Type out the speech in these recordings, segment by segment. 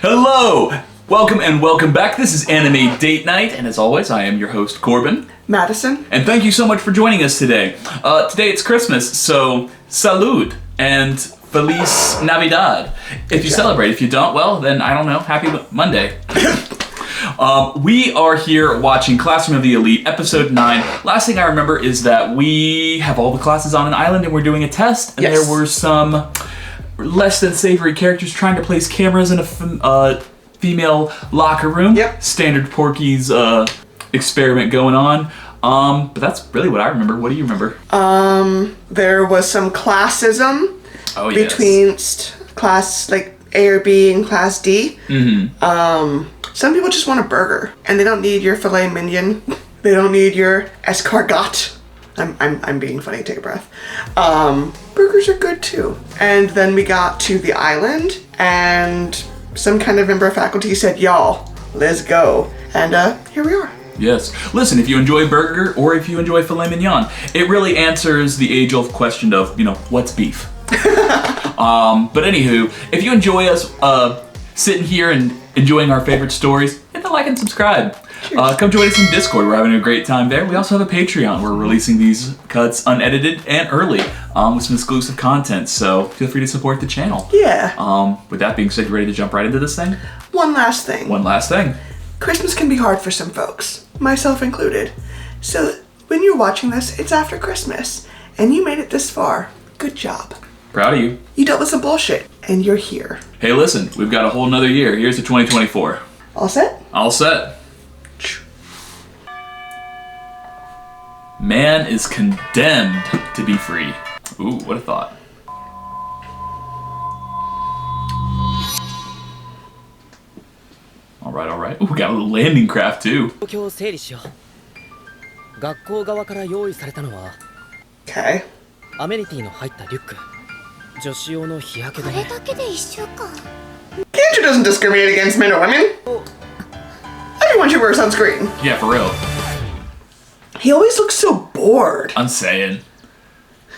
Hello! Welcome back. This is Anime Date Night, and as always, I am your host, Corbin. Madison. And thank you so much for joining us today. Today it's Christmas, so salud and Feliz Navidad. If you celebrate. If you don't, well, then I don't know. Happy Monday. We are here watching Classroom of the Elite, Episode 9. Last thing I remember is that we have all the classes on an island and we're doing a test, and there were some less than savory characters trying to place cameras in a female locker room. Yep. Standard Porky's experiment going on. But that's really what I remember. What do you remember? There was some classism between class like A or B and class D. Mm-hmm. Some people just want a burger, and they don't need your filet mignon. They don't need your escargot. I'm being funny. Take a breath. Burgers are good too. And then we got to the island, and some kind of member of faculty said, "Y'all, let's go." And here we are. Yes. Listen, if you enjoy burger or if you enjoy filet mignon, it really answers the age-old question of, what's beef? But anywho, if you enjoy us sitting here and enjoying our favorite stories, hit the like and subscribe. Come join us in Discord. We're having a great time there. We also have a Patreon. We're releasing these cuts unedited and early with some exclusive content, so feel free to support the channel. Yeah. With that being said, you ready to jump right into this thing? One last thing. Christmas can be hard for some folks, myself included. So when you're watching this, it's after Christmas, and you made it this far. Good job. Proud of you. You dealt with some bullshit, and you're here. Hey, listen, we've got a whole nother year. Here's to 2024. All set? All set. Man is condemned to be free. Ooh, what a thought. All right. Ooh, we got a little landing craft too. Okay. Kanju doesn't discriminate against men or women. Everyone should wear sunscreen. Yeah, for real. He always looks so bored. I'm saying.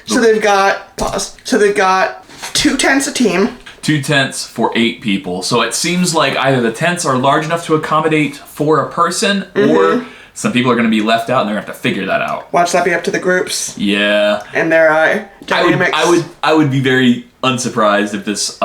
So they've got, So they've got 2 tents a team. 2 tents for 8 people. So it seems like either the tents are large enough to accommodate for a person, or some people are going to be left out and they're going to have to figure that out. Watch that be up to the groups. Yeah. And their dynamics. I would be very unsurprised if this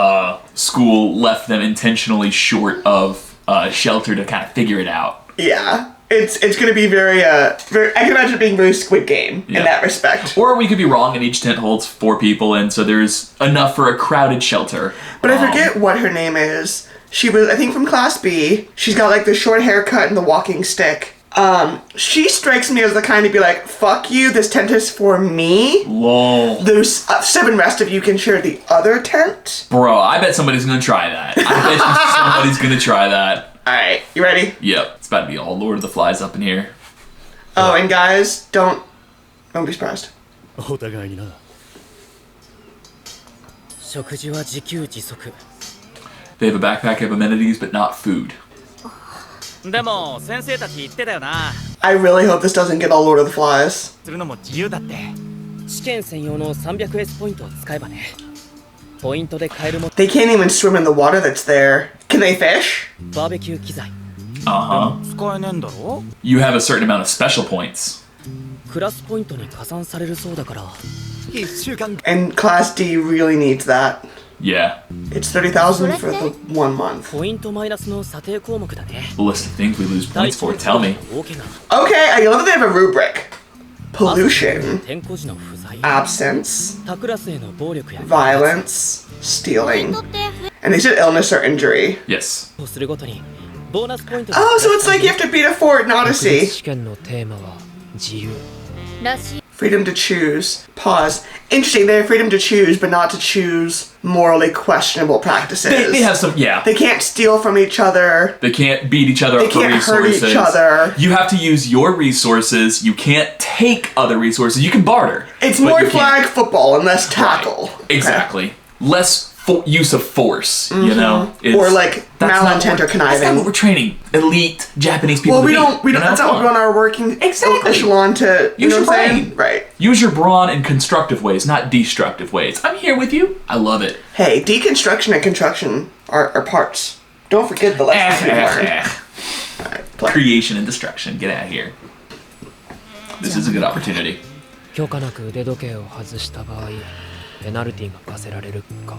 school left them intentionally short of shelter to kind of figure it out. Yeah. It's going to be very, I can imagine it being very Squid Game in that respect. Or we could be wrong and each tent holds 4 people, and so there's enough for a crowded shelter. But I forget what her name is. She was, I think, from Class B. She's got like the short haircut and the walking stick. She strikes me as the kind to be like, fuck you, this tent is for me. Lol. Those 7 rest of you can share the other tent. Bro, I bet somebody's going to try that. I bet somebody's going to try that. Alright, you ready? Yep, it's about to be all Lord of the Flies up in here. Oh, and guys, don't be surprised. They have a backpack of amenities, but not food. I really hope this doesn't get all Lord of the Flies. They can't even swim in the water that's there. Can they fish? Uh-huh. You have a certain amount of special points. And Class D really needs that. Yeah. It's 30,000 for the 1 month. The list of things we lose points for, tell me. Okay, I love that they have a rubric. Pollution, absence, violence, stealing, and they said illness or injury. Yes. Oh, so it's like you have to beat a fort in Odyssey. Freedom to choose. Pause. Interesting, they have freedom to choose, but not to choose morally questionable practices. They have some, yeah. They can't steal from each other. They can't beat each other up for resources. They can't hurt each other. You have to use your resources. You can't take other resources. You can barter. It's more flag football and less tackle. Right. Exactly. Less use of force, you know? Or like malintent or That's not conniving. what we're training elite Japanese people Well, we to don't. be, That's not what we want our working echelon to. You Use know your what I'm brain. saying? Right. Use your brawn in constructive ways, not destructive ways. I'm here with you. I love it. Hey, deconstruction and construction are parts. Don't forget the lessons we learned. Alright, Creation and destruction. Get out of here. This is a good opportunity. 許可なく腕時計を外した場合、ペナルティが課せられるか。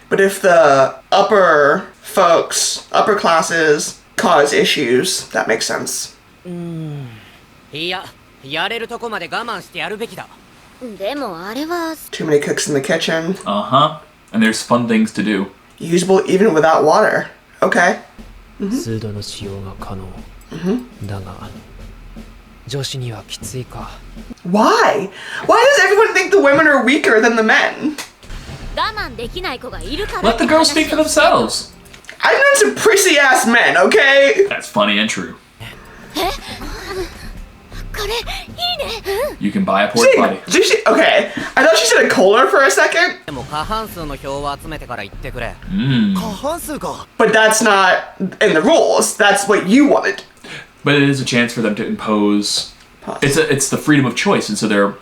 But if the upper classes cause issues, that makes sense. いや、やれるとこまで我慢してやるべきだ。でもあれは Too many cooks in the kitchen. Uh-huh. And there's fun things to do. Usable even without water. Okay. 数度の使用が可能。だが、女子にはきついか。Why? Why does everyone think the women are weaker than the men? 我慢できない子がいるから。 Let the girls speak for themselves. I've known some prissy ass men, okay? That's funny and true. これいいね。 You can buy a porta potty. Okay, I thought she said a Kohler for a second, でも過半数の票を集めてから言ってくれ。過半数か。 but that's not in the rules. That's what you wanted. But it is a chance for them to impose. It's the freedom of choice, and so they're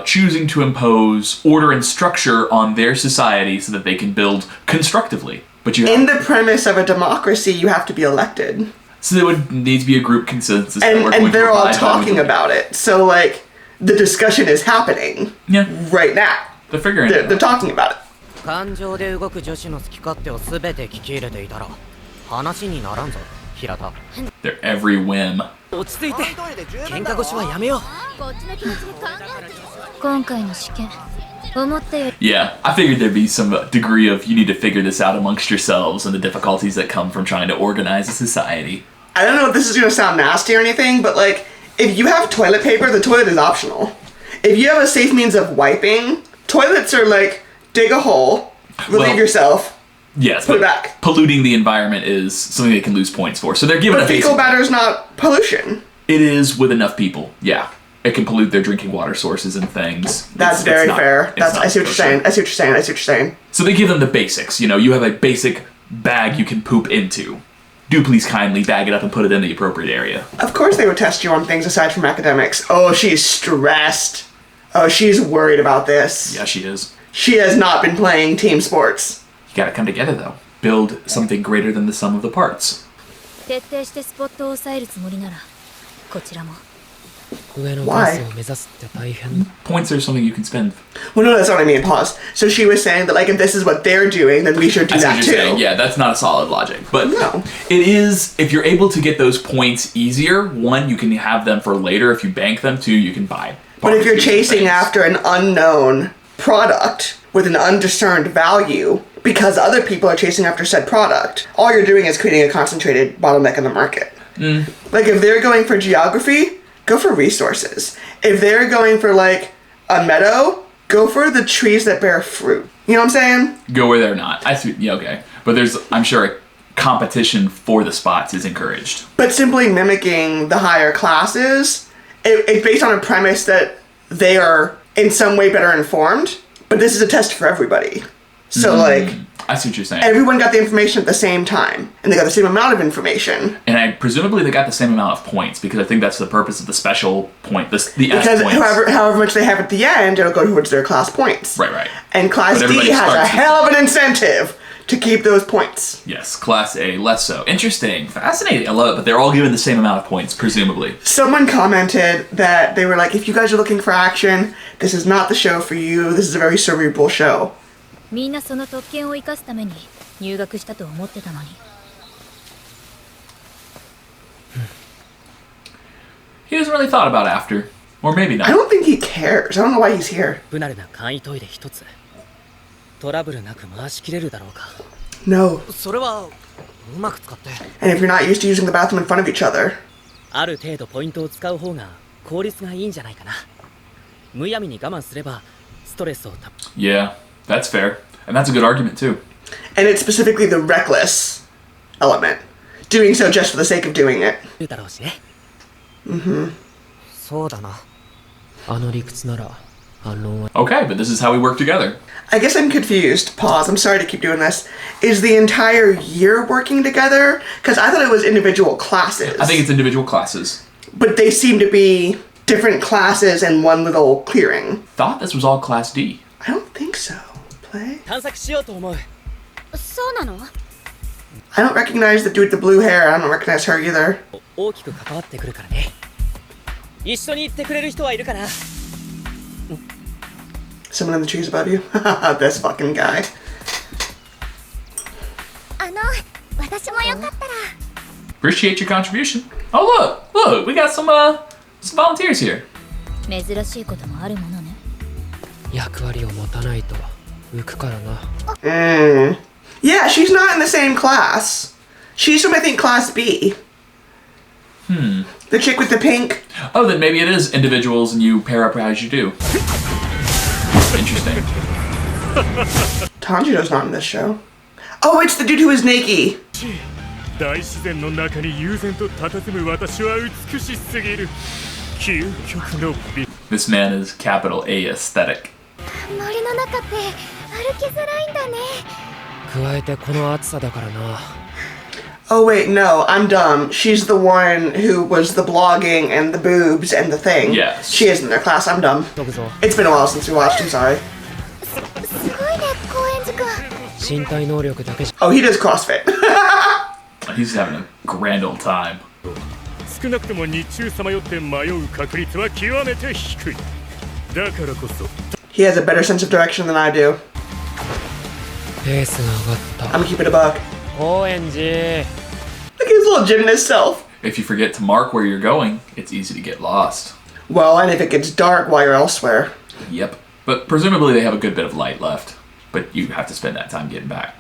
choosing to impose order and structure on their society so that they can build constructively. But you In the premise of a democracy, you have to be elected. so there would need to be a group consensus. that we're going And to they're all abide by talking with- about it. So, like, the discussion is happening Yeah, right now. they're figuring it They're out. talking about it. 感情で動く女子の好き勝手を全て聞き入れていたら話にならんぞ、平田。 Their every whim. 落ち着いて。喧嘩腰はやめよう。こっちの気持ちで考えて。今回の試験、思ったより Yeah, I figured there'd be some degree of you need to figure this out amongst yourselves and the difficulties that come from trying to organize a society. I don't know if this is going to sound nasty or anything, but, like, if you have toilet paper, the toilet is optional. If you have a safe means of wiping, toilets are like, dig a hole, relieve Well, yourself, Yes, put but it back. polluting the environment is something they can lose points for. So they're given But a basic. fecal matter's not pollution. It is with enough people. Yeah, it can pollute their drinking water sources and things. That's It's very not- fair. it's not I see what you're kosher. saying. I see what you're saying. I see what you're saying. So they give them the basics. You know, you have a basic bag you can poop into. Do please kindly bag it up and put it in the appropriate area. Of course they would test you on things aside from academics. Oh, she's stressed. Oh, she's worried about this. Yeah, she is. She has not been playing team sports. You gotta come together though. Build something greater than the sum of the parts. 徹底してスポットを抑えるつもりならこちらも。上のクラスを目指すって大変。 Points are something you can spend. Well, no, that's not what I mean. Pause. So she was saying that, like, if this is what they're doing, then we should do I see what that you're too. saying. Yeah, that's not a solid logic. But No. it is, if you're able to get those points easier, one, you can have them for later. If you bank them, two, you can buy. But if you're barbecues and chasing things. after an unknown product with an undiscerned value because other people are chasing after said product, all you're doing is creating a concentrated bottleneck in the market. Like, if they're going for geography, go for resources. If they're going for, like, a meadow, go for the trees that bear fruit. You know what I'm saying? Go where they're not. I see. Yeah, okay. But there's, I'm sure, a competition for the spots is encouraged. But simply mimicking the higher classes, it's based on a premise that they are in some way better informed, but this is a test for everybody. So, like, I see what you're saying. everyone got the information at the same time, and they got the same amount of information. And presumably they got the same amount of points because I think that's the purpose of the special point, the S Because points. however much they have at the end, it'll go towards their class points. Right. And Class But D everybody has a starts with- hell of an incentive to keep those points. Yes, Class A less so. Interesting, fascinating. I love it. But they're all given the same amount of points, presumably. Someone commented that they were like, if you guys are looking for action, this is not the show for you. This is a very cerebral show. みんなその特権を生かすために入学したと思ってたのに。He hasn't really thought about after, or maybe I not. don't think he cares. I don't know why he's here. 不慣れな簡易トイレ一つ。トラブルなく回しきれるだろうか。 No. それはうまく使って。 And if you're not used to using the bathroom in front of each other, ある程度ポイントを使う方が効率がいいんじゃないかな。むやみに我慢すればストレスをた Yeah, that's fair. And that's a good argument, too. and it's specifically the reckless element, doing so just for the sake of doing it. るだろうしね。そうだな。あの理屈なら Okay, but this is how we work together. I guess I'm confused. Pause. I'm sorry to keep doing this. Is the entire year working together? Because I thought it was individual classes. I think it's individual classes. But they seem to be different classes in one little clearing. Thought this was all Class D. I don't think so. Play? 探索しようと思う。そうなの？ I don't recognize the dude with the blue hair. I don't recognize her either. 大きく関わってくるからね。一緒に行ってくれる人はいるかな？ Someone in the trees above you? This fucking guy. 私もよかったら。 Appreciate your contribution. Oh look, we got some volunteers here. 珍しいこともあるものね。役割を持たないと浮くからな。Yeah, she's not in the same class. She's from, I think, Class B. The chick with the pink. Oh, then maybe it is individuals and you pair up as you do. Interesting. Tanjiro's not in this show. Oh, it's the dude who is Nakey. 大自然の中に悠然と佇む私は美しすぎる究極の美 This man is capital A aesthetic. 森の中って歩きづらいんだね。加えてこの暑さだからな。 Oh, wait, no, I'm dumb. She's the one who was the blogging and the boobs and the thing. Yes. She is in their class. I'm dumb. 飛ぶぞ。 It's been a while since we watched. I'm sorry. すごいね、高円寺君。身体能力だけじゃ。 Oh, he does CrossFit. He's having a grand old time. 少なくとも日中さまよって迷う確率は極めて低いだからこそ He has a better sense of direction than I do. ペースが上が I'm った。 gonna keep it a buck. 高円寺。 Look at his little gymnast self. If you forget to mark where you're going, it's easy to get lost. Well, and if it gets dark while you're elsewhere. Yep. But presumably they have a good bit of light left. But you have to spend that time getting back.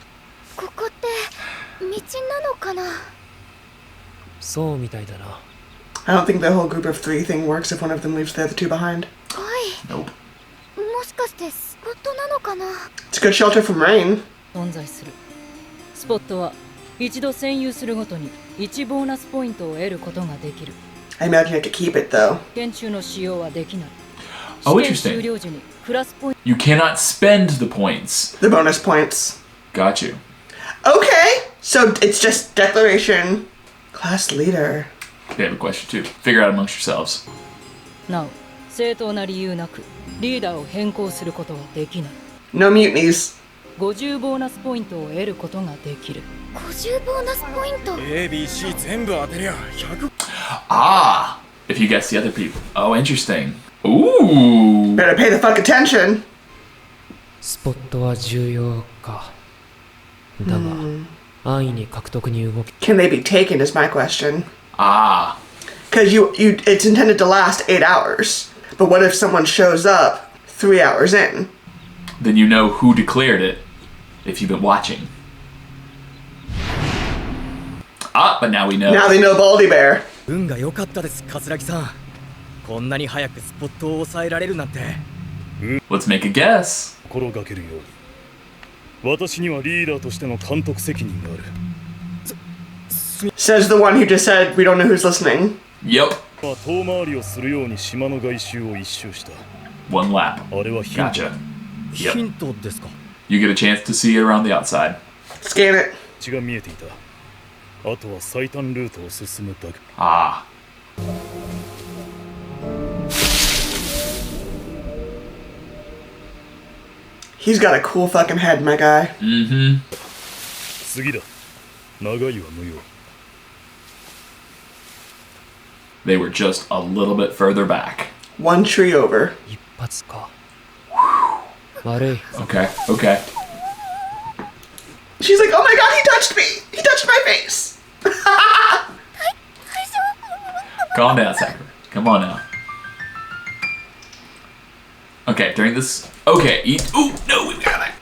ここって道なのかな？そうみたいだな。 I don't think the whole group of three thing works if one of them leaves the other two behind. はい。 Nope. もしかしてスポットなのかな？ It's a good shelter from rain. 存在する。スポットは一度占有するごとに1ボーナスポイントを得ることができる。 I imagine I could keep it though. 試験中の使用はできない。 Oh, 試験 interesting. 終了時にクラスポイント You cannot spend the points. The bonus points. Got you. Okay, so it's just declaration. Class leader. They have a question too. Figure out amongst yourselves. なお正当な理由なくリーダーを変更することはできない。 No mutinies. 50ボーナスポイントを得ることができる。50ボーナスポイント。 ABC 全部当てりゃ100 Ah! If you guess the other people. Oh, interesting. Ooh! Better pay the fuck attention. スポットは重要か。だが、安易に獲得に動き。 Can they be taken is my question. Ah. Because it's intended to last 8 hours. But what if someone shows up 3 hours in? Then you know who declared it if you've been watching. Ah, but now we know. Now they know Baldy Bear. 運が良かったです桂木さんこんなに早くスポットを抑えられるなんて Let's make a guess. 心がけるように私にはリーダーとしての監督責任がある Says the one who just said we don't know who's listening. Yep. 遠回りをするように島の外周を一周した One lap. あれはヒント Gotcha. ヒ Yep. ントですか You get a chance to see it around the outside. Scan it. 血が見えていたあとは最短ルートを進むだけ Ah. He's got a cool fucking head, my guy. Mm-hmm. 次だ長いは無用 They were just a little bit further back. One tree over. 一発か。悪い。 Okay, okay. She's like, oh my god, he touched me! He touched my face! Calm down, Sakura. Come on now. Okay, during this... Okay, ooh, no, we got it.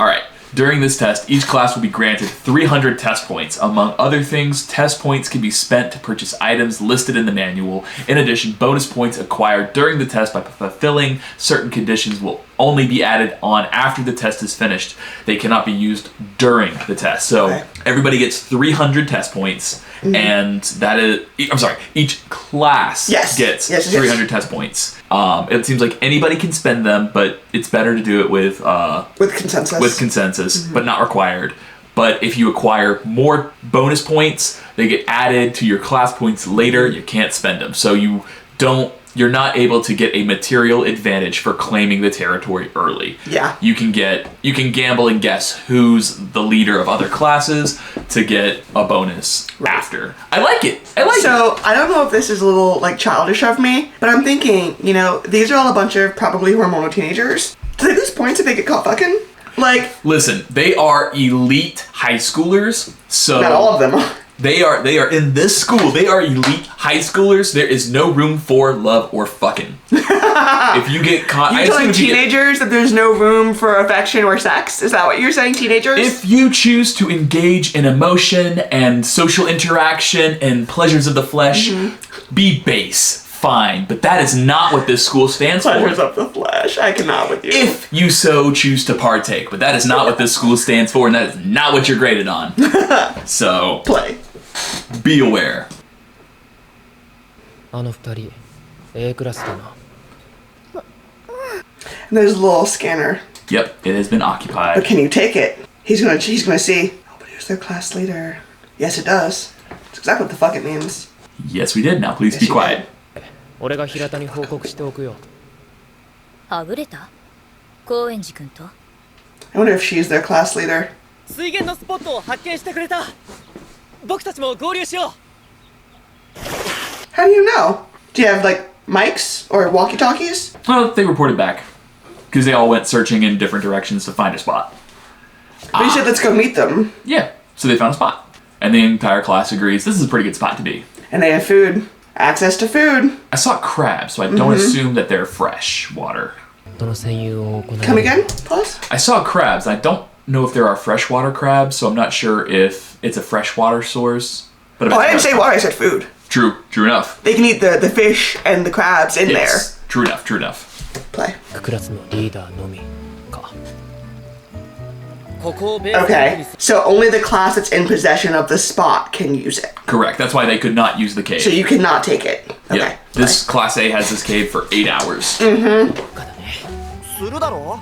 Alright, during this test, each class will be granted 300 test points. Among other things, test points can be spent to purchase items listed in the manual. In addition, bonus points acquired during the test by fulfilling certain conditions will only be added on after the test is finished. They cannot be used during the test. So, Okay. everybody gets 300 test points, and that is, I'm sorry, each class gets 300 test points. It seems like anybody can spend them, but it's better to do it with consensus. With consensus, but not required. But if you acquire more bonus points, they get added to your class points later. You can't spend them, so you're not able to get a material advantage for claiming the territory early. Yeah. You can gamble and guess who's the leader of other classes to get a bonus after. I like it. So, I don't know if this is a little, like, childish of me, but I'm thinking, you know, these are all a bunch of probably hormonal teenagers. Do they lose points if they get caught fucking? Like... Listen, they are elite high schoolers, so... Not all of them are. They are in this school. They are elite high schoolers. There is no room for love or fucking. If you get caught, you're telling teenagers that there's no room for affection or sex. Is that what you're saying, teenagers? If you choose to engage in emotion and social interaction and pleasures of the flesh, be base. Fine, but that is not what this school stands for. Pleasures of the flesh. I cannot with you. If you so choose to partake, but that is not what this school stands for, and that is not what you're graded on. So play. Be aware. あの二人 A クラスだな And there's a little scanner. Yep, it has been occupied. But can you take it? He's gonna see. Oh, but who's their class leader? Yes, it does. That's exactly what the fuck it means. Yes, we did. Now please be quiet. 俺が平田に報告しておくよはぐれた高円寺君と I wonder if she's their class leader. 水源のスポットを発見してくれた僕たちも合流しよう How do you know? Do you have, like, mics or walkie-talkies? Well, they reported back. Because they all went searching in different directions to find a spot. But you said let's go meet them. Yeah, so they found a spot. And the entire class agrees this is a pretty good spot to be. And they have food. Access to food. I saw crabs, so I don't assume that they're fresh water. Come again, plus? I saw crabs. I don't know if there are freshwater crabs, so I'm not sure if it's a freshwater source. But I didn't say water, I said food. True enough. They can eat the fish and the crabs in there. True enough. Play. クラスのリーダーのみか Okay, so only the class that's in possession of the spot can use it. Correct. That's why they could not use the cave. So you cannot take it. Okay. Yeah. This Class A has this cave for 8 hours. するだろ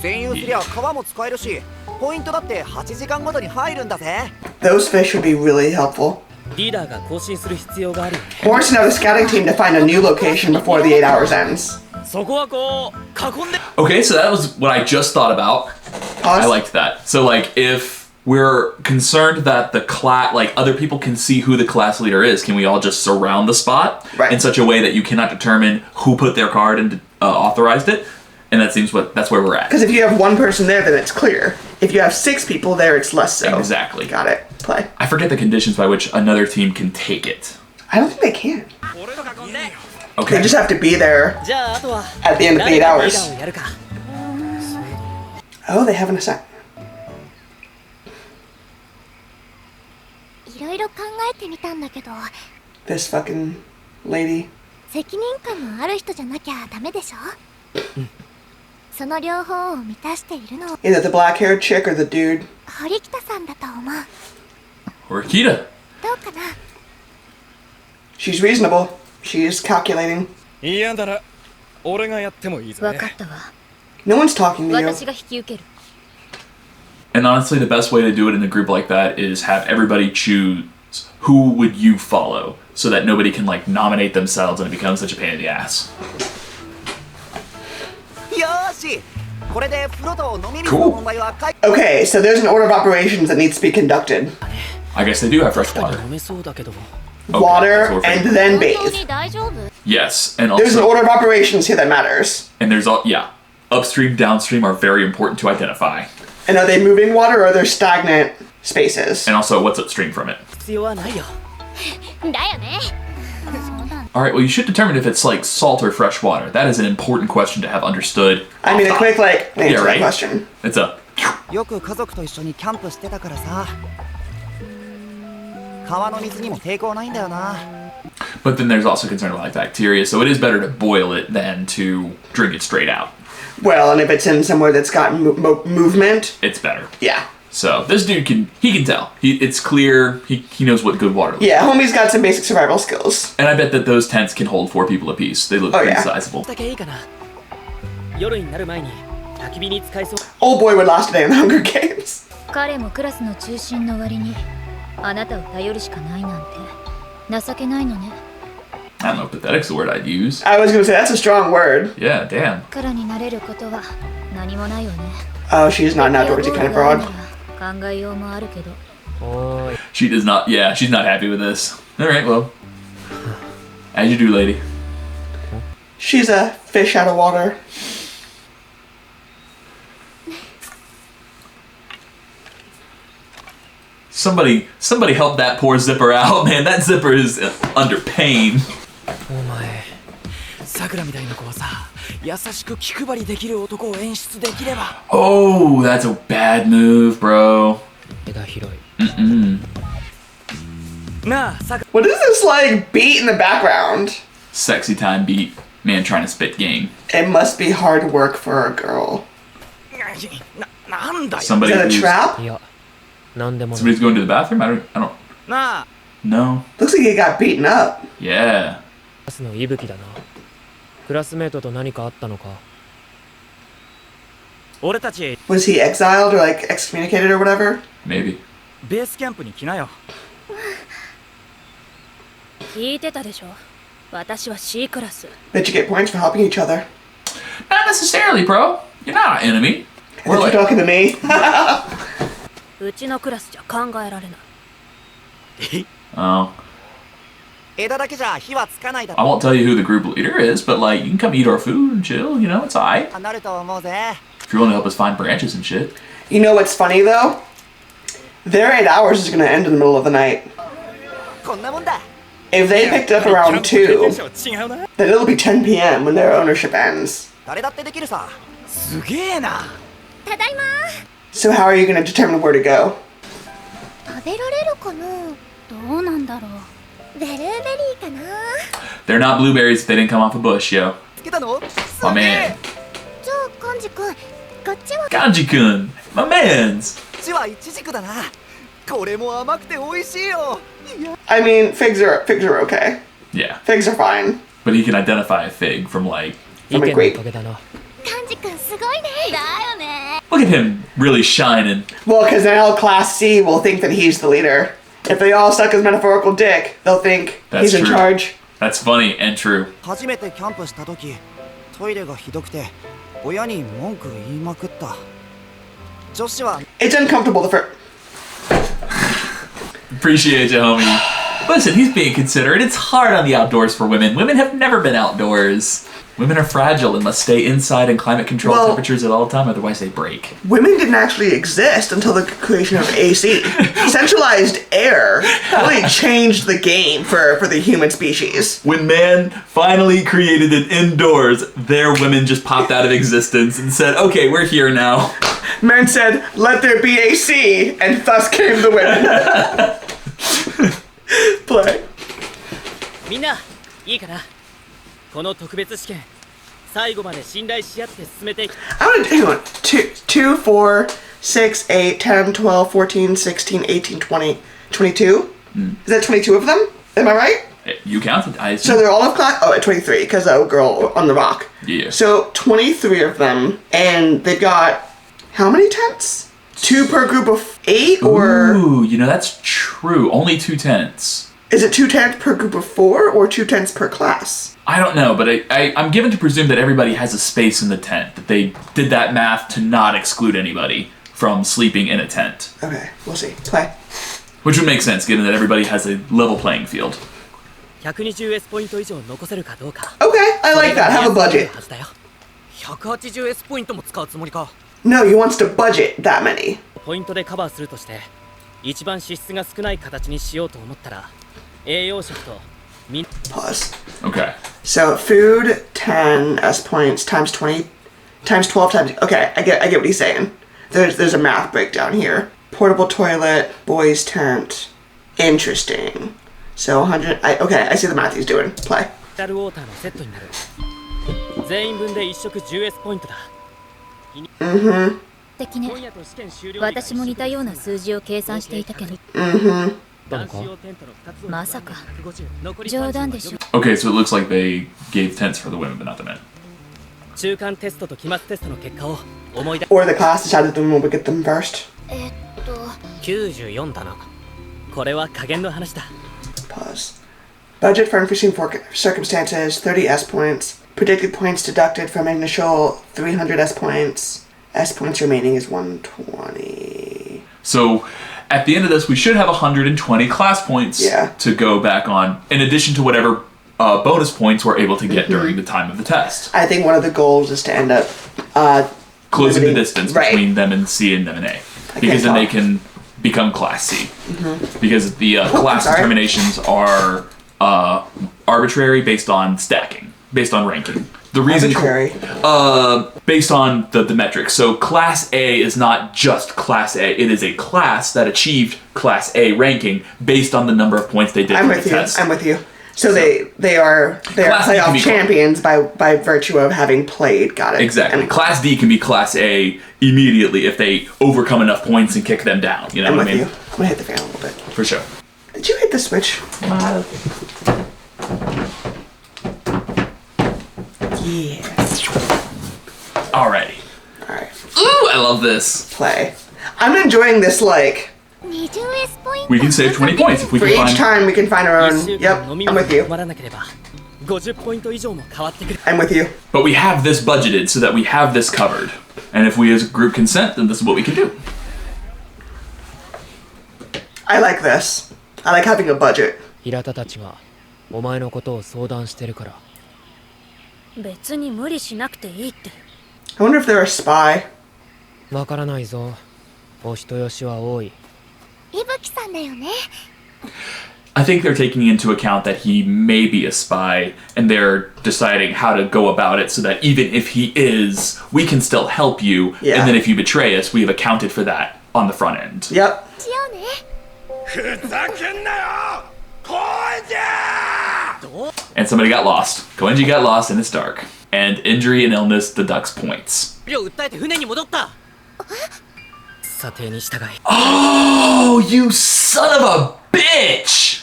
占有すりゃ川も使えるしポイントだって8時間ごとに入るんだぜ Those fish would be really helpful. リーダーが更新する必要があるよね Or to know the scouting team to find a new location before the 8 hours ends. そこはこう囲んで Okay, so that was what I just thought about. Pause. I liked that. So, like, if we're concerned that the class, like, other people can see who the class leader is, can we all just surround the spot in such a way that you cannot determine who put their card and authorized it? And that seems that's where we're at. Because if you have one person there, then it's clear. If you have 6 people there, it's less so. Exactly. Got it. Play. I forget the conditions by which another team can take it. I don't think they can. Okay. They just have to be there じゃああとは at the end of the 8誰がリー hours. ダーをやるか Oh, they have an assign. いろいろ考えてみたんだけど This fucking lady. 責任感のある人じゃなきゃダメでしょその両方を満たしているの Either the black-haired chick or the dude. 堀北さんだと思う Or Akita. どうかな She's reasonable. She is calculating. 嫌なら俺がやってもいいぜ分かったわ No one's talking to you. 私が引き受ける And honestly, the best way to do it in a group like that is have everybody choose who would you follow so that nobody can, like, nominate themselves and it becomes such a pain in the ass. よーしこれで風呂と飲み水の問題は解 Okay, so there's an order of operations that needs to be conducted. I guess they do have fresh 確か water. に飲めそうだけど Water so we're and fine. then 本当 bathe. に大丈夫 Yes, and There's an also, order of operations here that matters. and there's all, yeah, upstream, downstream are very important to identify. And are they moving water or are there stagnant spaces? And also, what's upstream from it? 必要はないよだよねそうだ All right, well, you should determine if it's like salt or fresh water. That is an important question to have understood. I mean, a quick, like, answer Yeah, that right? question. It's a, よく家族と一緒にキャンプしてたからさ川の水にも抵抗ないんだよな but then there's also concern about like bacteria, so it is better to boil it than to drink it straight out. Well, and if it's in somewhere that's got movement, It's better. yeah. So this dude can tell. It's clear. He knows what good water looks Yeah, homie's got some basic survival skills. And I bet that those tents can hold 4 people apiece. They look pretty sizable. Old boy would last a day in the Hunger Games. 彼もクラスの中心の割にあなたを頼るしかないなんて情けないのね。 I don't know if pathetic's the word I'd use. I was gonna say, that's a strong word. Yeah, damn. からになれることは何もないよね。 Oh, she's not an outdoorsy kind of broad. 考えようもあるけど。 She does not, yeah, she's not happy with this. Alright, well. As you do, lady. She's a fish out of water. Somebody help that poor zipper out, man. That zipper is under pain. お前さくらみたいな子はさ優しく気配りできる男を演出できれば Oh, that's a bad move, bro. 目が広い Mm-mm. なあさく What is this like beat in the background? Sexy time beat. Man trying to spit game. It must be hard work for a girl. なんだよ Is Somebody that a who's- trap? いやなんでもない Somebody's going to the bathroom? I don't なあ know. Looks like he got beaten up. Yeah. クラスの息吹だなクラスメートと何かあったのか俺たち Was he exiled or like excommunicated or whatever? Maybe. ベースキャンプに来なよ聞いてたでしょ。私は C クラス。 That you get points for helping each other. Not necessarily, bro. You're not our enemy. We're We're like, talking to me. うちのクラスじゃ考えられない。 oh. 枝だけじゃ火はつかないだ I ろ won't tell you who the group leader is, but like, you can come eat our food and chill, you know, it's alright. なると思うぜ If you're willing to help us find branches and shit. You know what's funny though? Their 8 hours is gonna end in the middle of the night. こんなもんだ If they picked up around 2, 違うな then it'll be 10 p.m. when their ownership ends. 誰だってできるさすげえなただいま。 So how are you gonna determine where to go? 食べられるかな。どうなんだろう。ブルーベリーかな。 They're not blueberries if they didn't come off a bush, yo. つけたのす My げ man. えじゃあカンジ君、こっちは。 Ganji-kun, my mans. こっちはイチジクだなこれも甘くて美味しいよ I mean, figs are okay. Yeah, Figs are fine. but he can identify a fig from like, 意見のお great. かげだなカンジ君すごいね。だよね。 look at him really shining. Well, because now Class C will think that he's the leader. If they all suck his metaphorical dick, they'll think That's he's in true. charge. That's funny and true. 初めてキャンプした時トイレがひどくて親に文句言いまくった女子は It's uncomfortable the first. Appreciate you, homie. Listen, he's being considerate. It's hard on the outdoors for women. Women have never been outdoors. Women are fragile and must stay inside in climate-controlled Well- temperatures at all time, otherwise they break. Women didn't actually exist until the creation of AC. Centralized air really changed the game for the human species. When man finally created it indoors, their women just popped out of existence and said, okay, we're here now. Men said, let there be AC, and thus came the women. Play. みんないいかなこの特別試験最後まで信頼し合って進めていく I want to hang on. 2, 4, 6, 8, 10, 12, 14, 16, 18, 20, 22? Is that 22 of them? Am I right? You counted, I So assume. they're all of class. Oh, at 23, because a girl on the rock. Yeah. So 23 of them, and they've got how many tents? 2 per group of 8, or Ooh, you know, that's true. Only 2 tents. is it 2 tents per group of 4, or 2 tents per class? I don't know, but I'm given to presume that everybody has a space in the tent, that they did that math to not exclude anybody from sleeping in a tent. Okay, we'll see. Play. Which would make sense, given that everybody has a level playing field. 120S ポイント以上残せるかどうか Okay, I like that. Have a budget. はずだよ 180S ポイントも使うつもりか No, he wants to budget that many. ポイントでカバーするとして一番脂質が少ない形にしようと思ったら栄養食とみん Pause. Okay. So food 10 S points times 20 times 12 times. Okay, I get what he's saying. There's a math breakdown here. Portable toilet, boys tent. Interesting. So 100. Okay, I see the math he's doing. Play. タルウォーターのセットになる全員分で1食 10S ポイントだ Mm-hmm. 的ね。私も似たような数字を計算していたけど。まさか冗談でしょ。 Okay, so it looks like they gave tenths for the women, but not the men. 中間テストと期末テストの結果を思い出 Or the class decided the women would get them first. 94だな。これは加減の話だ。 Pause. Budget for unforeseen circumstances, 30 S points. Predicted points deducted from initial 300 S points. S points remaining is 120. So at the end of this, we should have 120 class points to go back on, in addition to whatever bonus points we're able to get during the time of the test. I think one of the goals is to end up closing the distance between them and C and them and A. Because then they can become Class C. Because the class determinations are arbitrary based on stacking, based on ranking. The reason based on the metrics. So Class A is not just Class A. It is a class that achieved Class A ranking based on the number of points they did in the test. I'm with you. So they are playoff champions by virtue of having played. Got it. Exactly. Class D can be Class A immediately if they overcome enough points and kick them down. You know what I mean? I'm gonna hit the fan a little bit. For sure. Did you hit the switch? Yeah. Alrighty. Alright. Ooh, I love this. Play. I'm enjoying this, like... We can save 20 points if we can find... For each time we can find our own... Yep, I'm with you. I'm with you. But we have this budgeted so that we have this covered. And if we as a group consent, then this is what we can do. I like this. I like having a budget. 平田たちがお前のことを相談してるから。別に無理しなくていいって。I wonder if they're a spy. わからないぞ。お人よしは多い。伊吹さんだよね。I think they're taking into account that he may be a spy, and they're deciding how to go about it so that even if he is, we can still help you, and then if you betray us, we have accounted for that on the front end. Yep. And somebody got lost. Koenji got lost and it's dark. And injury and illness deducts points. Oh, you son of a bitch!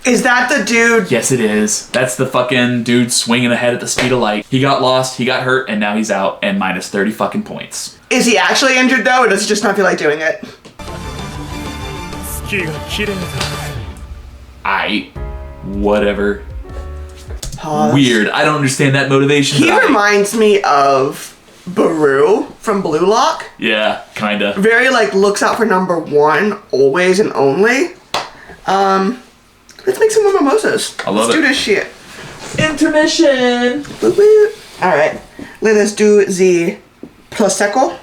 Is that the dude? Yes, it is. That's the fucking dude swinging ahead at the speed of light. He got lost, he got hurt, and now he's out and minus 30 fucking points. Is he actually injured though, or does he just not feel like doing it? Whatever. Pause. Weird. I don't understand that motivation. He reminds me of Baru from Blue Lock. Yeah, kinda. Very like looks out for number one, always and only. Let's make some more mimosas. I love Let's do this shit. Intermission. Alright. Let us do the Prosecco.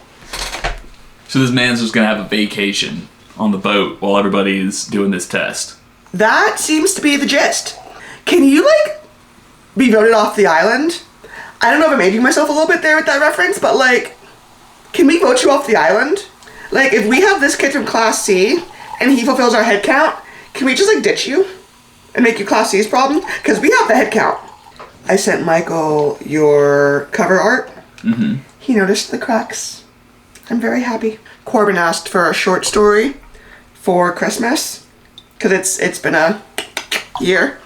So this man's just gonna have a vacation on the boat while everybody's doing this test. That seems to be the gist. Can you like be voted off the island? I don't know if I'm aging myself a little bit there with that reference, but like, can we vote you off the island? Like, if we have this kid from Class C and he fulfills our head count, can we just like ditch you and make you Class C's problem? Because we have the head count. I sent Michael your cover art. He noticed the cracks. I'm very happy. Corbin asked for a short story for Christmas because it's been a year,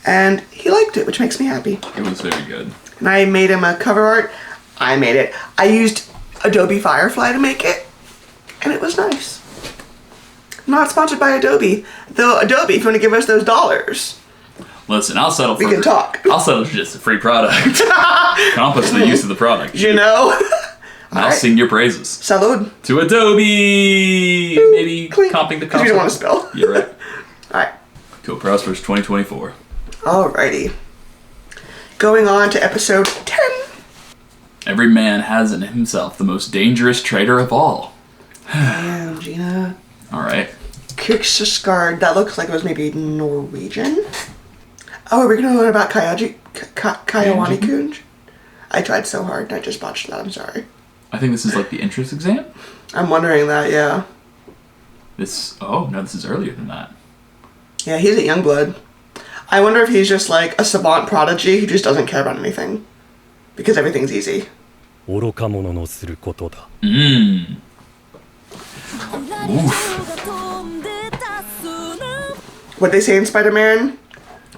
and he liked it, which makes me happy. It was very good. And I made him a cover art. I made it. I used Adobe Firefly to make it, and it was nice. Not sponsored by Adobe, though. Adobe, if you want to give us those dollars. Listen, I'll settle for. We can talk. I'll settle for just a free product. Accomplish the use of the product. You know. I'll sing your praises. Salud. To Adobe. Ooh, maybe comping the cost. You don't want to spill. You're right. All right. To a Prosperous 2024. Alrighty. Going on to episode 10. Every man has in himself the most dangerous traitor of all. Damn, Gina. Alright. Kirksgaard. That looks like it was maybe Norwegian. Oh, are we going to learn about Kayawani Kunj? I tried so hard and I just botched that. I'm sorry. I think this is like the entrance exam? I'm wondering that, yeah. Oh, no, this is earlier than that. Yeah, he's a Youngblood. I wonder if he's just like a savant prodigy who just doesn't care about anything. Because everything's easy. 愚か者のすることだ。What they say in Spider-Man?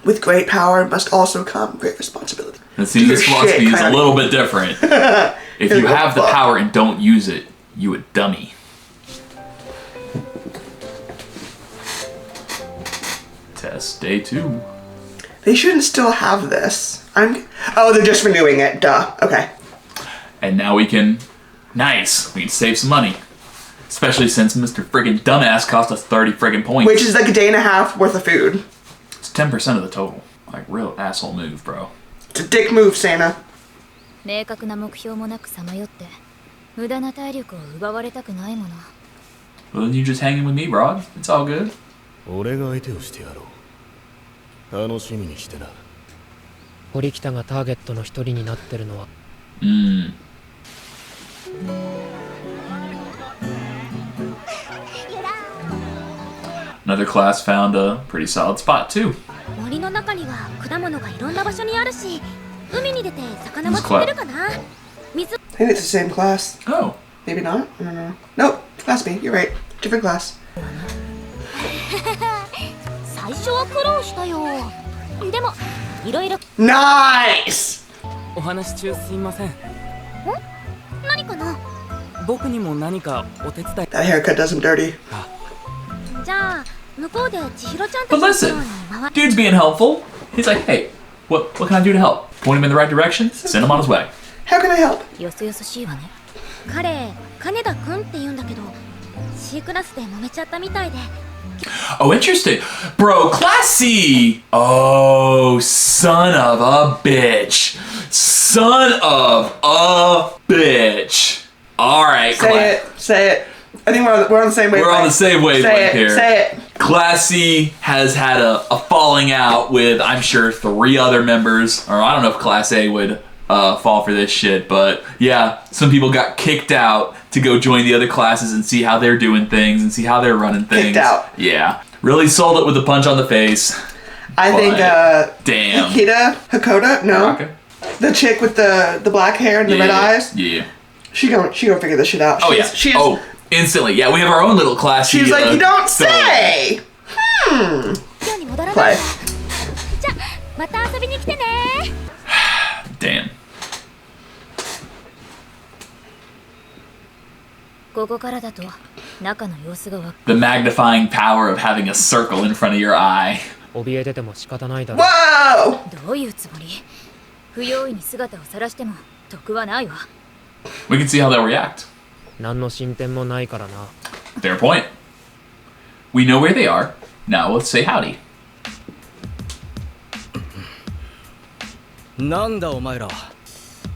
With great power must also come great responsibility. And see, this philosophy is a little bit different. If you have the power and don't use it, you a dummy. Test day 2. They shouldn't still have this. Oh, they're just renewing it. Duh. Okay. And now we can... Nice. We can save some money. Especially since Mr. friggin' Dumbass cost us 30 friggin' points. Which is like a day and a half worth of food. It's 10% of the total. Like, real asshole move, bro. It's a dick move, Santa. 明確な目標もなくさまよって無駄な体力を奪われたくないもの。 Well, then you just hanging with me, Rod. It's all good. 俺が相手をしてやろう。楽しみにしてな。堀北がターゲットの一人になってるのは。Another class found a pretty solid spot too. 森の中には果物がいろんな場所にあるし、海に出て魚も釣れるかな。水。I think it's the same class. Oh. Maybe not. I don't know. Nope. Class B. You're right. Different class. 最初は苦労したよ。でもいろいろ。Nice. お話中すいません。何かな。僕にも何かお手伝い。That haircut does him dirty. じゃあ向こうで千尋ちゃんたち But listen, dude's being helpful. He's like, hey, what can I do to help? Point him in the right direction. Send him on his way. How can I help? よそよそしいわね。彼金田くんって言うんだけど C クラスで揉めちゃったみたいで。 Oh, interesting. Bro, Class C. Oh, son of a bitch. Son of a bitch. All right, Say it. Say it. I think we're on the same wavelength. We're on the same wavelength here. Say it. Class C has had a falling out with, I'm sure, 3 other members. Or I don't know if Class A would fall for this shit. But yeah, some people got kicked out to go join the other classes and see how they're doing things and see how they're running things. Kicked out. Yeah. Really sold it with a punch on the face. I think damn. Hakoda? No. Okay. The chick with the black hair and the red eyes? Yeah. She gonna figure this shit out. Oh, instantly. Yeah, we have our own little class. She's like, you don't say! Play. じゃまた遊びに来てね。 Damn. ここからだと中の様子がわかる。 The magnifying power of having a circle in front of your eye. 怯えてても仕方ないだろ。 Whoa! どういうつもり？不用意に姿を晒しても得はないわ。 We can see how they'll react. 何の進展もないからな。 Fair point. We know where they are. Now let's say howdy. なんだお前ら。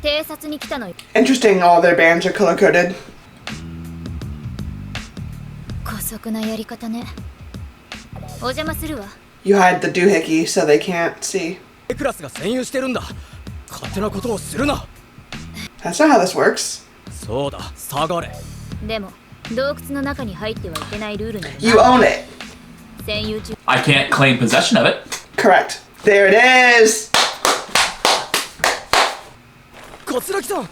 偵察に来たのよ。 Interesting, all their bands are color-coded. 姑息なやり方ね。お邪魔するわ。 You hide the doohickey so they can't see. クラスが占有してるんだ。勝手なことをするな。 That's not how this works. そうだ、下がれ。でも洞窟の中に入ってはいけないルールなの。 You own it. 占有中。 I can't claim possession of it. Correct. There it is. 桂木さん。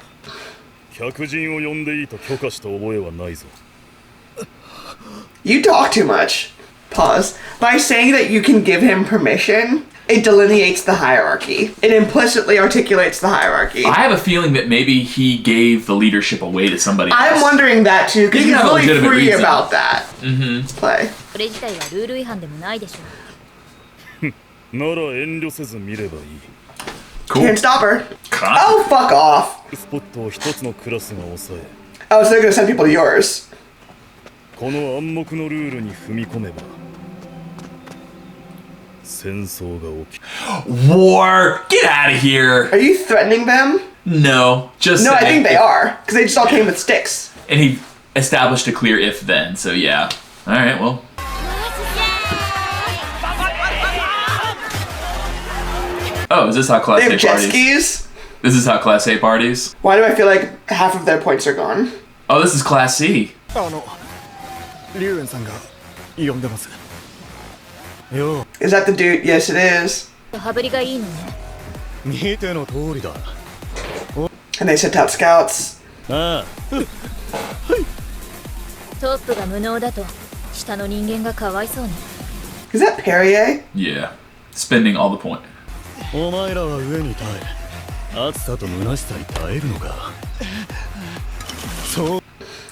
客人を呼んでいいと許可した覚えはないぞ。 You talk too much. Pause. By saying that you can give him permission, it delineates the hierarchy. It implicitly articulates the hierarchy. I have a feeling that maybe he gave the leadership away to somebody else. I'm wondering that too, because You he's can have a really legitimate free reason. about that. Play. これ自体はルール違反でもないでしょう。なら遠慮せず見ればいい。 Cool. Can't stop her. Cut. Oh, fuck off. スポットを一つのクラスが抑え、 Oh, so they're gonna send people to yours. この暗黙のルールに踏み込めば戦争が起きる。 War! Get out of here! Are you threatening them? No, just No, I saying. think they are, because they just all came with sticks. And he established a clear if then, so yeah. Alright, well. Oh, is this how Class They A have jet parties? skis. This is how Class A parties? Why do I feel like half of their points are gone? Oh, this is Class C. 龍雲さんが呼んでます。よ Is that the dude? Yes, it is. 羽振りがいいのね。見ての通りだ。And they sent out scouts. ああトップが無能だと下の人間がかわいそうね。 Is that Perrier? Yeah. Spending all the point. お前らは上に耐え暑さと虚しさに耐えるのかそう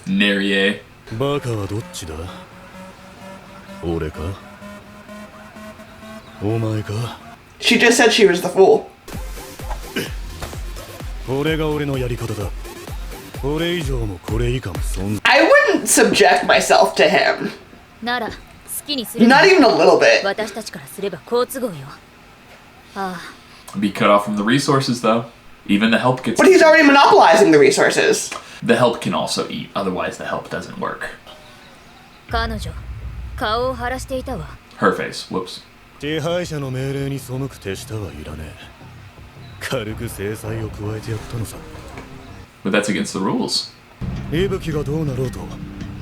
Nerier. バカはどっちだ俺かお前か She just said she was the fool. これが俺のやり方だこれ以上もこれ以下も存在 I wouldn't subject myself to him. なら好きにすれば Not even a little bit. 私たちからすれば好都合よ。ああ Be cut off from the resources, though. Even the help gets. But he's already monopolizing the resources. The help can also eat, otherwise the help doesn't work. 彼女顔を腫らしていたわ。 Her face. Whoops. 支配者の命令に背く手下はいらねえ軽く制裁を加えてやったのさ But that's against the rules. 息吹がどうなろうと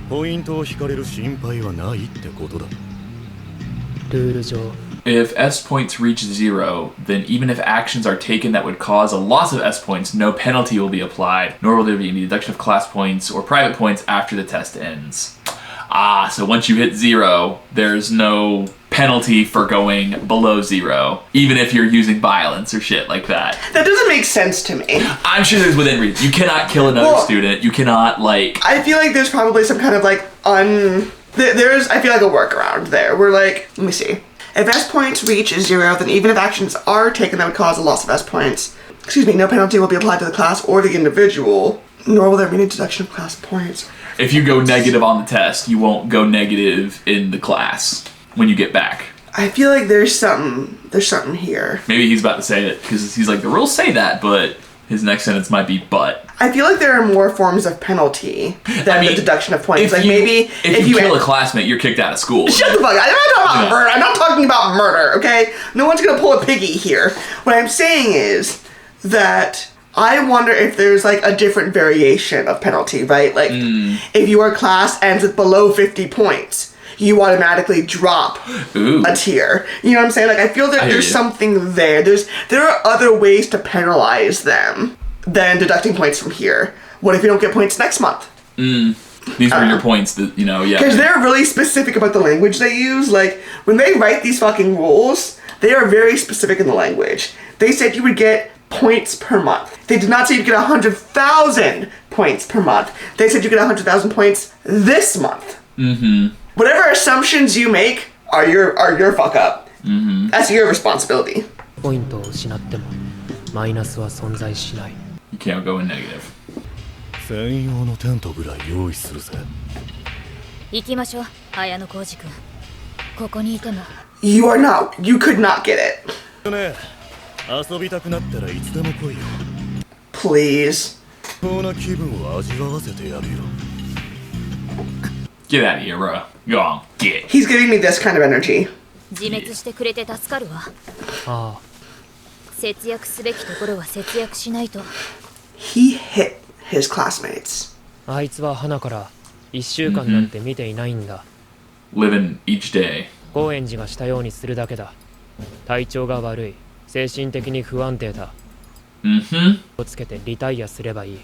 ポイントを引かれる心配はないってことだルール上 If S points reach 0, then even if actions are taken that would cause a loss of S points, no penalty will be applied, nor will there be any deduction of class points or private points after the test ends. Ah, so once you hit 0, there's no penalty for going below 0, even if you're using violence or shit like that. That doesn't make sense to me. I'm sure there's within reason. You cannot kill another student. You cannot, like... I feel like there's probably some kind of like there's I feel like a workaround there. We're like, let me see. If S points reach 0, then even if actions are taken that would cause a loss of S points, no penalty will be applied to the class or the individual, nor will there be any deduction of class points. If you go negative on the test, you won't go negative in the class when you get back. I feel like there's something here. Maybe he's about to say it, because he's like, the rules say that, but his next sentence might be but. I feel like there are more forms of penalty than the deduction of points. Like maybe if you kill a classmate, you're kicked out of school. Shut the fuck up. I'm not talking about murder. I'm not talking about murder, okay? No one's gonna pull a piggy here. What I'm saying is that I wonder if there's like a different variation of penalty, right? Like if your class ends with below 50 points, you automatically drop a tier. You know what I'm saying? Like I feel that there's something there. There are other ways to penalize them than deducting points from here. What if you don't get points next month? These were your points that, you know, yeah. Because they're really specific about the language they use. Like, when they write these fucking rules, they are very specific in the language. They said you would get points per month. They did not say you'd get 100,000 points per month. They said you get 100,000 points this month. Whatever assumptions you make are your fuck up. That's your responsibility. ポイントを失ってもマイナスは存在しない。 You can't go in negative. 専用のテントぐらい用意するぜ。行きましょう、綾野浩二君。ここにいても。You could not get it. ね、遊びたくなったらいつでも来いよ。Please. こんな気分を味わわせてやるよ。Get out of here, bro. Go on. Get. He's giving me this kind of energy. 自滅してくれて助かるわ。ああ。節約すべきところは節約しないと。He hit his classmates. あいつは花から1週間なんて見ていないんだ。Living each day. 高円寺がしたようにするだけだ。体調が悪い。精神的に不安定だ。をつけてリタイアすればいい。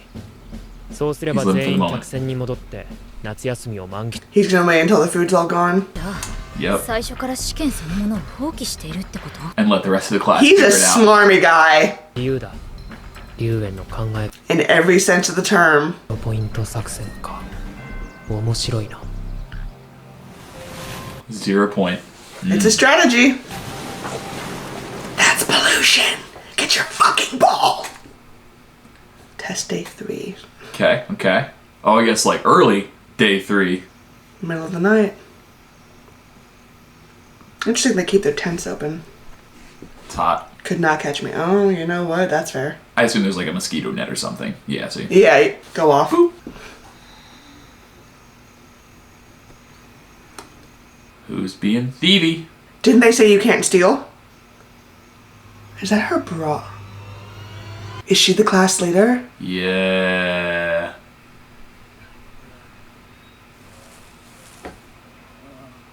そうすれば全員客船に戻って夏休みを満喫。He's gonna wait until the food's all gone. Yep. 最初から試験そのものを放棄しているってこと？ And let the rest of the class He's figure a it out. smarmy guy. 理由だ。龍炎の考え。In every sense of the term. ポイント作戦か。面白いな。0 point. It's a strategy. That's pollution. Get your fucking ball. Test day 3. Okay. Oh, I guess like early day 3. Middle of the night. Interesting they keep their tents open. It's hot. Could not catch me. Oh, you know what? That's fair. I assume there's like a mosquito net or something. Yeah, see. Yeah, go off. Boop. Who's being thievy? Didn't they say you can't steal? Is that her bra? Is she the class leader? Yeah.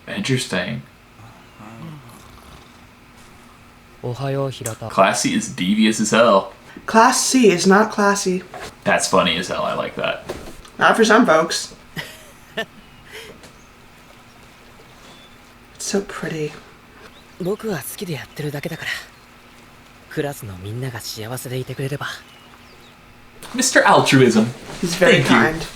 Interesting. Ohayo, Hirata. Classy is devious as hell. Class C is not classy. That's funny as hell. I like that. Not for some folks. It's so pretty. 僕は好きでやってるだけだから。クラスのみんなが幸せでいてくれれば。Mr. Altruism. He's very Thank you. kind.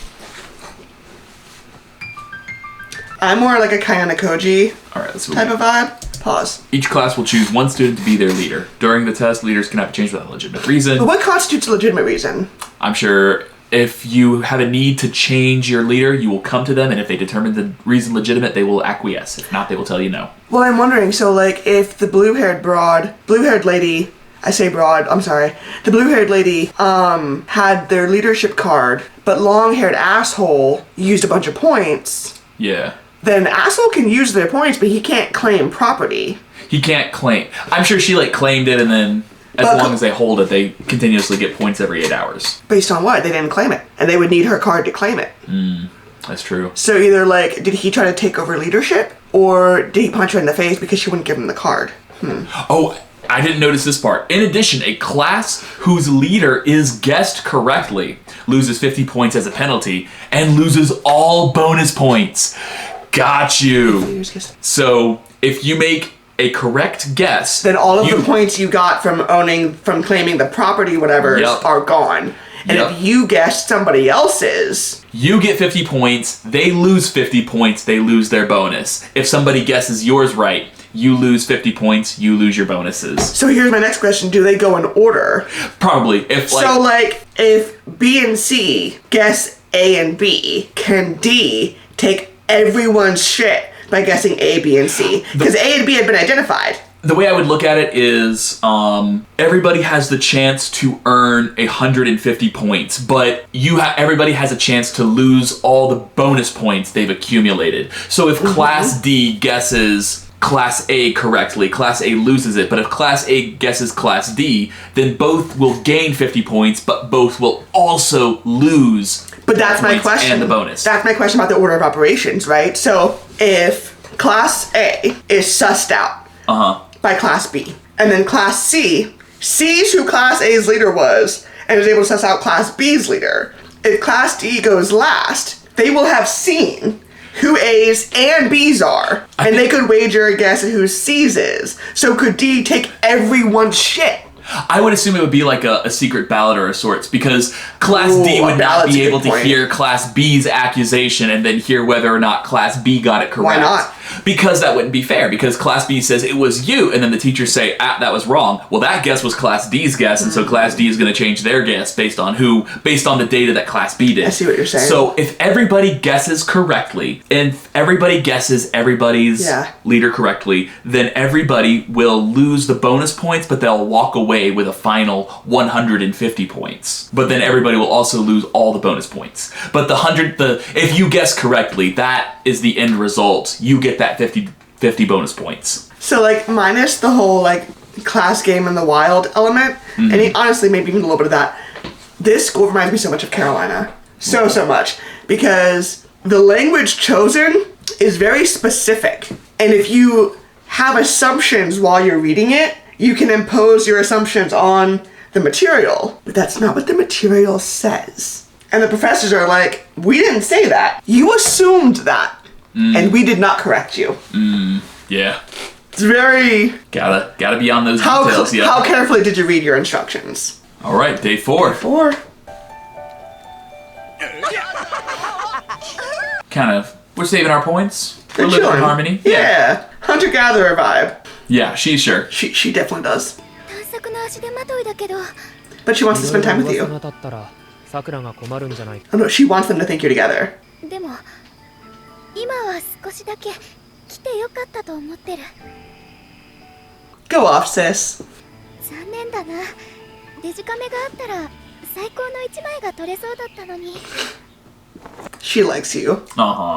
I'm more like a Kayana Koji Alright, let's move type on. of vibe. Pause. Each class will choose one student to be their leader. During the test, leaders cannot be changed without a legitimate reason. But what constitutes a legitimate reason? I'm sure if you have a need to change your leader, you will come to them, and if they determine the reason legitimate, they will acquiesce. If not, they will tell you no. Well, I'm wondering, so like if the blue-haired lady, I say broad, I'm sorry, the blue-haired lady had their leadership card, but long-haired asshole used a bunch of points. Yeah. Then asshole can use their points, but he can't claim property. He can't claim. I'm sure she like claimed it, and then as long as they hold it, they continuously get points every 8 hours. Based on what? They didn't claim it, and they would need her card to claim it. That's true. So either like, did he try to take over leadership, or did he punch her in the face because she wouldn't give him the card? Oh, I didn't notice this part. In addition, a class whose leader is guessed correctly loses 50 points as a penalty and loses all bonus points. Got you. So if you make a correct guess, then all of the points you got from claiming the property, whatever, are gone. And if you guess somebody else's, you get 50 points, they lose 50 points, they lose their bonus. If somebody guesses yours right, you lose 50 points, you lose your bonuses. So here's my next question. Do they go in order? Probably. If B and C guess A and B, can D take everyone's shit by guessing A, B, and C? Because A and B had been identified. The way I would look at it is everybody has the chance to earn 150 points, but everybody has a chance to lose all the bonus points they've accumulated. So if Class D guesses Class A correctly, Class A loses it, but if Class A guesses Class D, then both will gain 50 points, but both will also lose. But that's my question. And the bonus. That's my question about the order of operations, right? So if Class A is sussed out by Class B, and then Class C sees who Class A's leader was and is able to suss out Class B's leader, if Class D goes last, they will have seen who A's and B's are, and they could wager a guess at who C's is. So could D take everyone's shit? I would assume it would be like a secret ballot or a sorts, because Class D would not be able to hear Class B's accusation and then hear whether or not Class B got it correct. Why not? Because that wouldn't be fair, because Class B says it was you, and then the teachers say, that was wrong. Well, that guess was Class D's guess, and so Class D is going to change their guess based on the data that Class B did. I see what you're saying. So if everybody guesses correctly, and everybody guesses everybody's leader correctly, then everybody will lose the bonus points, but they'll walk away with a final 150 points. But then everybody will also lose all the bonus points. But if you guess correctly, that is the end result. You get that 50 bonus points. So like minus the whole like class game in the wild element, and honestly maybe even a little bit of that, this school reminds me so much of Carolina. So much. Because the language chosen is very specific. And if you have assumptions while you're reading it, you can impose your assumptions on the material. But that's not what the material says. And the professors are like, we didn't say that. You assumed that. And we did not correct you. Yeah. It's very... Gotta be on those details, yeah. How carefully did you read your instructions? All right, day 4. Kind of. We're saving our points. We're living in harmony. Yeah. Hunter-gatherer vibe. Yeah, she's sure. She definitely does. But she wants to spend time with you. Oh no, she wants them to think you're together. Go off, sis. She likes you.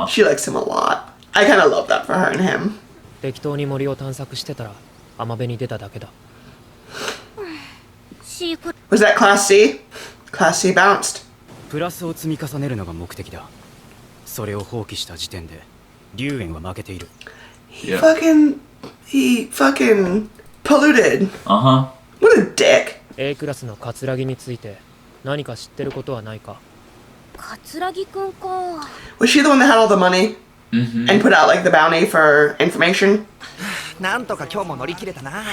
She likes him a lot. I kind of love that for her and him. 適当に森を探索してたら浜辺に出ただけだ。Was that Class C? Class C bounced. プラスを積み重ねるのが目的だ。それを放棄した時点で龍炎は負けている。He fucking polluted. What a dick. A クラスの桂木について何か知ってることはないか？桂木くんか。 Was she the one that had all the money and put out like the bounty for information? なんとか今日も乗り切れたな。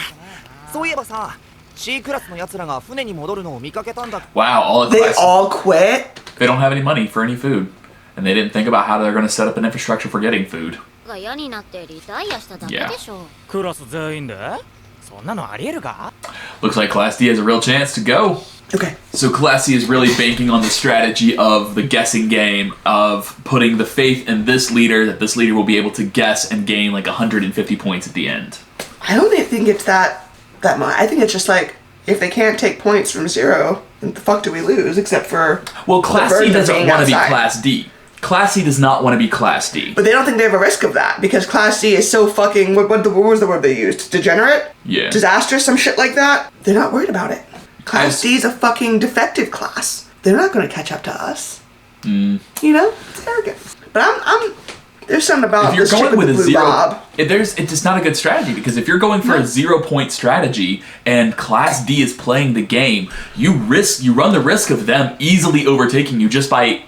そういえばさ、C クラスの奴らが船に戻るのを見かけたんだ。 Wow, all the They classes, all quit? they don't have any money for any food. And they didn't think about how they're going to set up an infrastructure for getting food. が嫌になってリタイアしただけでしょ。クラス全員でそんなのありえるか？ Looks like Class D has a real chance to go. Okay. So Class C is really banking on the strategy of the guessing game, of putting the faith in this leader, that this leader will be able to guess and gain like 150 points at the end. I don't even think it's that much. I think it's just like, if they can't take points from 0, then the fuck do we lose, except for... Well, Class the C burden of doesn't being want to be outside. Class D. Class C does not want to be Class D. But they don't think they have a risk of that, because Class C is so fucking... What was the word they used? Degenerate? Yeah. Disastrous? Some shit like that? They're not worried about it. Class D is a fucking defective class. They're not going to catch up to us. You know? It's arrogance. But I'm there's something about If you're this shit going with a the blue zero, Bob. it's just not a good strategy, because if you're going for a 0-point strategy and Class D is playing the game, you run the risk of them easily overtaking you just by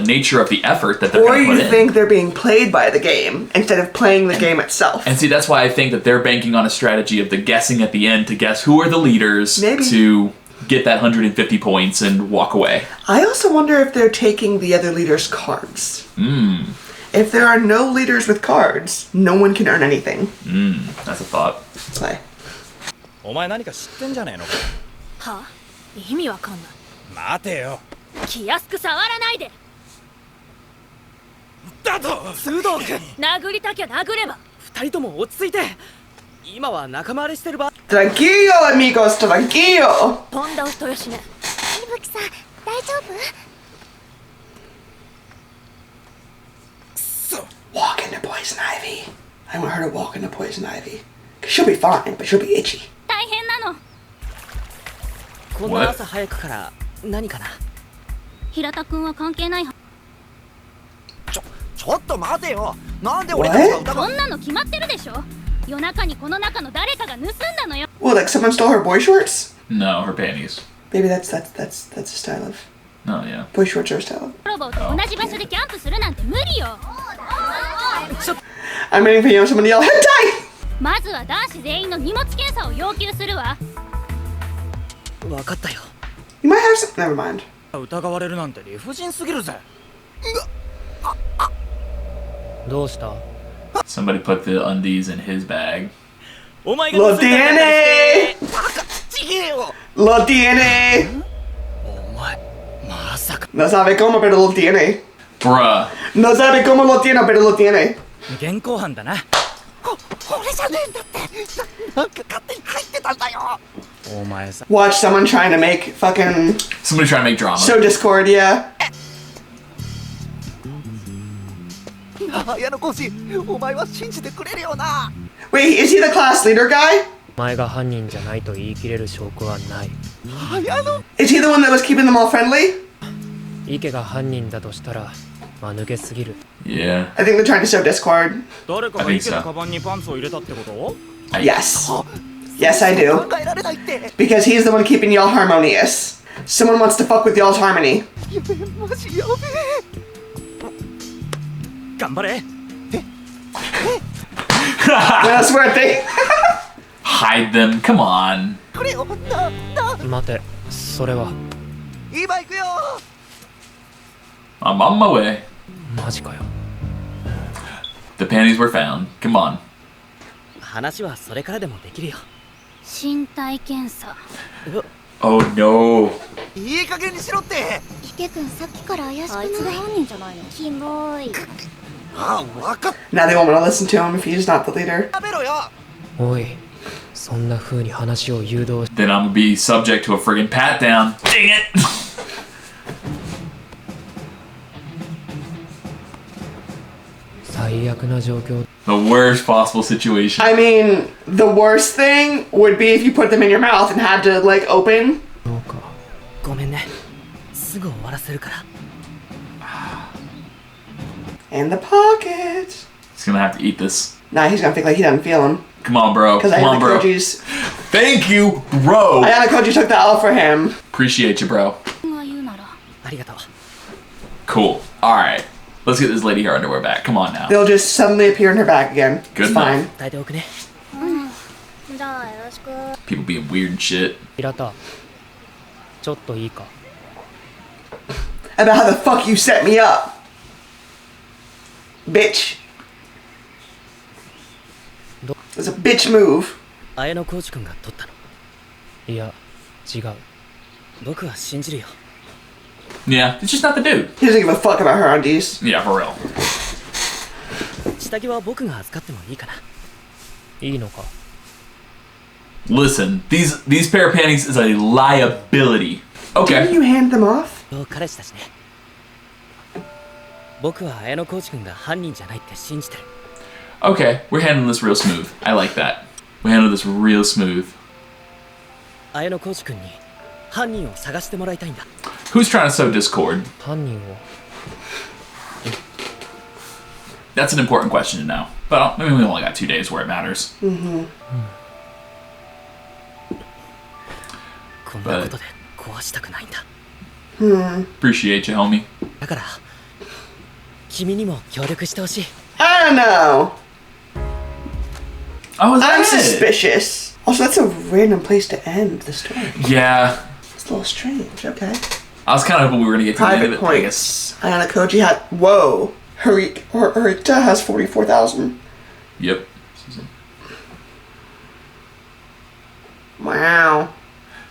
nature of the effort that they're Or going to put you in. think they're being played by the game instead of playing the game itself. And see, that's why I think that they're banking on a strategy of the guessing at the end to guess who are the leaders to get that 150 points and walk away. I also wonder if they're taking the other leaders' cards. If there are no leaders with cards, no one can earn anything. That's a thought. Play. お前何か知ってんじゃねえのか？は？意味わかんない。待てよ。気安く触らないで。だと須藤君。殴りたきゃ殴れば。二人とも落ち着いて。今は仲間割れしてる場。Tranquilo, amigos, tranquilo. ポンダを人よしね。伊吹さん、大丈夫？ Walk into poison ivy. I want her to walk into poison ivy. 'Cause she'll be fine, but she'll be itchy. 大変なの。こんな朝早くから何かな？平田くんは関係ないは。ちょっと待てよ。なんで俺たちが疑う？こんなの決まってるでしょ。夜中にこの中の誰かが盗んだのよ。Well, like someone stole her boy shorts? No, her panties. Maybe that's a style of... Oh, yeah. Boy shorts are a style of... 泥棒と同じ場所でキャンプするなんて無理よ。 I'm waiting for someone to yell, hentai! まずは男子全員の荷物検査を要求するわ。分かったよ。You might have some... Never mind. 疑われるなんて理不尽すぎるぜ。どうした？ Somebody put the undies in his bag. お前が Lo tiene! バカちげえよ。 Lo tiene! お前まさか。 No sabe cómo, pero lo tiene. Bruh. No sabe cómo lo tiene, pero lo tiene. 現行犯だな。俺じゃねえんだって。なんか勝手に入ってたんだよ。お前さ。 Watch someone trying to make fucking... Somebody trying to make drama. Show discord, yeah. 綾野コーチ、お前は信じてくれるよな。 Wait, is he the class leader guy? お前が犯人じゃないと言い切れる証拠はない。綾野。 Is he the one that was keeping them all friendly? 池が犯人だとしたら間抜けすぎる。 Yeah. I think they're trying to show discord. 誰かが池のカバンにパンツを入れたってこと？ Yes. Yes, I do. 考えられないって。 Because he's the one keeping y'all harmonious. Someone wants to fuck with y'all's harmony. マジやべえ。頑張れ。 That's where they... Hide them. Come on. くれよ。待て、それは。今行くよ。 I'm on my way. マジかよ。 The panties were found. Come on. 話はそれからでもできるよ。身体検査。Oh no. いい加減にしろって。池君さっきから怪しくない？あいつが犯人じゃないの？キモい。ああ、わかっ Now they won't want to listen to him if he's not the leader. た。やめろよ。おい、そんな風に話を誘導し。 Then I'm gonna be subject to a friggin' pat down. Dang it. 最悪な状況。 The worst possible situation. I mean, the worst thing would be if you put them in your mouth and had to, like, open. そうか。ごめんね。すぐ終わらせるから。 In the pocket. He's gonna have to eat this. Nah, he's gonna think like he doesn't feel him. Come on, bro. Come on, bro. Thank you, bro. Ayana Koji took that L for him. Appreciate you, bro. Cool. All right. Let's get this lady her underwear back. Come on now. They'll just suddenly appear in her bag again. Good it's enough. fine. People being weird and shit. Hirata, ちょっといいか? About how the fuck you set me up. Bitch. It's a bitch move. 綾野浩二君が取ったの。いや、違う。僕は信じるよ。Yeah, it's just not the dude. He doesn't give a fuck about her undies. Yeah, for real. 下着は僕が預かってもいいかな。いいのか? Listen, these pair of panties is a liability. Okay. Didn't you hand them off? 彼氏たちね。僕は綾野浩二君が犯人じゃないって信じてる。Okay, we're handling this real smooth. I like that. We handle this real smooth. 綾野浩二君に犯人を探してもらいたいんだ。Who's trying to sow discord? 犯人を That's an important question to know. But I mean, we only got 2 days where it matters. こんなことで壊したくないんだ。Appreciate you, homie. だから君にも協力してほしい。I don't know. Oh, is that I'm it? suspicious. Also, that's a random place to end the story. Yeah. It's a little strange. Okay. I was kind of hoping we were going to get to the end Private of it. I guess. points. Ayana Koji had. Whoa. Harita has 44,000. Yep. Wow.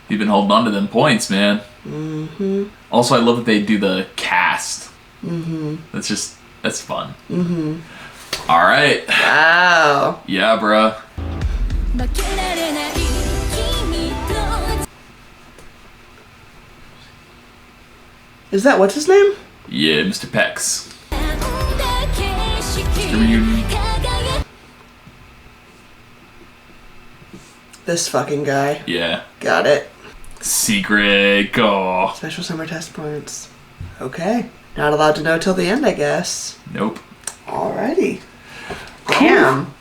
You've been holding on to them points, man. Mm-hmm. Also, I love that they do the cast. Mm-hmm. That's fun. Mm-hmm. All right. Wow. Yeah, bruh. Is that what's his name? Yeah, Mr. Pex. Mr. Reunion. This fucking guy. Yeah. Got it. Secret. Go. Special summer test points. Okay. Not allowed to know till the end, I guess. Nope. Alrighty. Damn.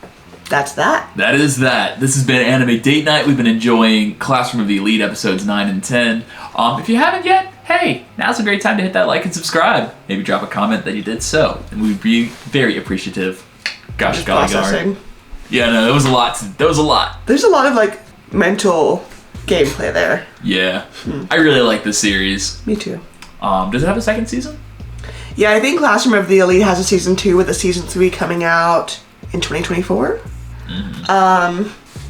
That's that. That is that. This has been Anime Date Night. We've been enjoying Classroom of the Elite episodes 9 and 10. If you haven't yet, hey, now's a great time to hit that like and subscribe. Maybe drop a comment that you did so, and we'd be very appreciative. Gosh, golly darn. Yeah, no, there was a lot. There's a lot of like mental gameplay there. Yeah. I really like this series. Me too. Does it have a second season? Yeah, I think Classroom of the Elite has a season 2 with a season 3 coming out in 2024.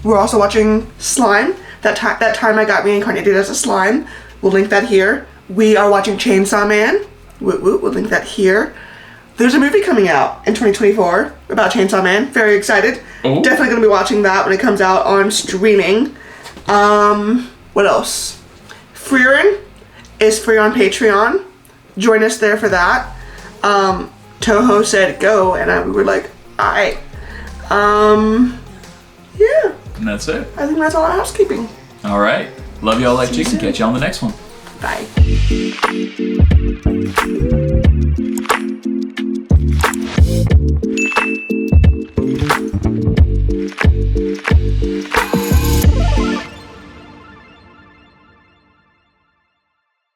We're also watching Slime. That time I got reincarnated as a slime. We'll link that here. We are watching Chainsaw Man. We'll link that here. There's a movie coming out in 2024 about Chainsaw Man. Very excited. Ooh. Definitely going to be watching that when it comes out on streaming. What else? Frieren is free on Patreon. Join us there for that. Toho said go, and we were like, alright. Yeah. And that's it. I think that's all our housekeeping. All right. Love y'all like chicken. Catch y'all on the next one. Bye.